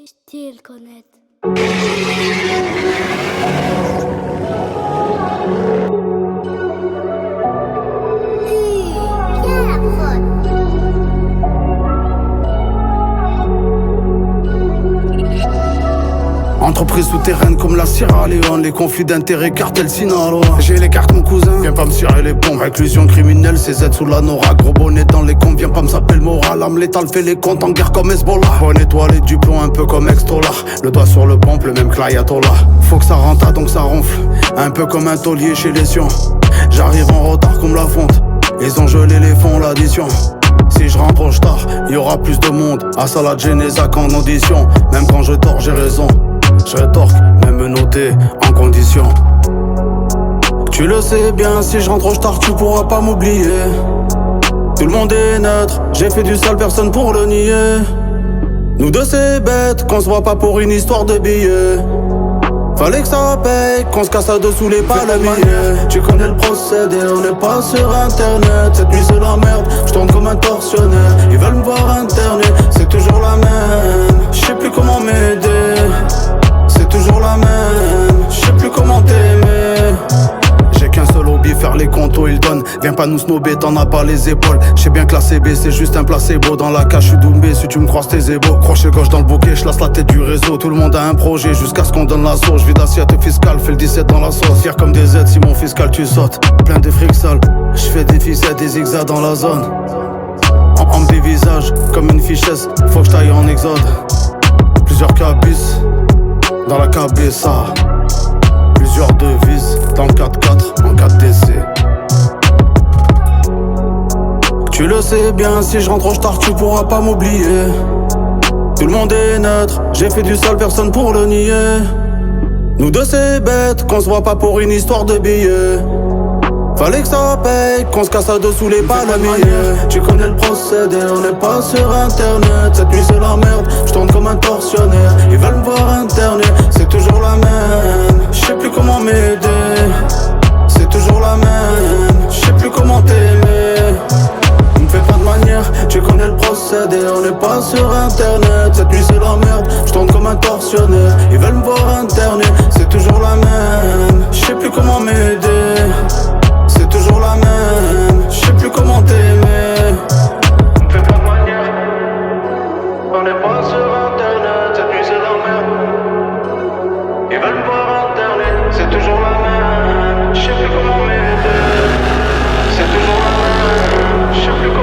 Style connaître. Entreprise souterraine comme la Sierra Leone, les conflits d'intérêts, cartel Sinaloa. J'ai les cartes mon cousin, viens pas me cirer les pompes. Inclusion criminelle, CZ sous la Nora. Gros bonnet dans les comptes, viens pas me s'appeler le moral. Arme létale fait les comptes en guerre comme Hezbollah. Bonne étoile du plomb un peu comme Extolar. Le doigt sur le pompe, le même que l'Ayatollah. Faut que ça rentre donc ça ronfle, un peu comme un taulier chez les Sions. J'arrive en retard comme la fonte, ils ont gelé les fonds, l'addition. Si je rentre tard, y'aura plus de monde à Salade Genesa qu'en audition. Même quand je dors j'ai raison, je rétorque, même me noter en condition. Tu le sais bien, si je rentre tard tu pourras pas m'oublier. Tout le monde est neutre, j'ai fait du sale, personne pour le nier. Nous deux c'est bête, qu'on se voit pas pour une histoire de billets. Fallait que ça paye, qu'on se casse à deux sous les palmiers. Tu connais le procédé, on n'est pas sur internet. Cette nuit c'est la merde, je tourne comme un tortionnaire. Ils veulent me voir interné, c'est toujours la même. Je sais plus comment m'aider, c'est toujours la même. Je sais plus comment t'aimer. J'ai qu'un seul hobby, faire les comptos, il donne. Viens pas nous snober, t'en as pas les épaules. J'sais bien que la CB c'est juste un placebo. Dans la cage, j'suis Doumbé, si tu me croises t'es zébo. Crochet gauche dans le bouquet, j'lasse la tête du réseau. Tout le monde a un projet, jusqu'à ce qu'on donne la sauce. J'vis d'assiette fiscale, fais le 17 dans la sauce. Fier comme des aides, si mon fiscal tu sautes. Plein de fric sale, j'fais des ficelles, des zigzags dans la zone. En des visages, comme une fichesse, faut que j'taille en exode. Plusieurs cabis, dans la cabessa. Plusieurs devises, dans le 4-4, en 4DC. Tu le sais bien, si je rentre tard tu pourras pas m'oublier. Tout le monde est neutre, j'ai fait du sale, personne pour le nier. Nous deux c'est bête, qu'on se voit pas pour une histoire de billets. Fallait que ça paye, qu'on se casse à deux sous les palmiers. Tu connais le procédé, on n'est pas sur internet. Cette nuit c'est la merde, je tourne comme un tortionnaire. Ils veulent me voir interné, c'est toujours la même. Je sais plus comment m'aider, c'est toujours la même. Je sais plus comment t'aimer. On me fait pas de manière, tu connais le procédé, on n'est pas sur internet. Cette nuit c'est la merde, je tourne comme un tortionnaire. Ils veulent me voir interné, c'est toujours la même. Je sais plus comment m'aider, c'est toujours la même, je sais plus comment t'aimer. On me fait pas de manière, on n'est pas sur internet. Cette nuit c'est la merde, ils veulent me voir internet, c'est toujours la même. Je sais plus comment m'aider, c'est toujours la même, je sais plus comment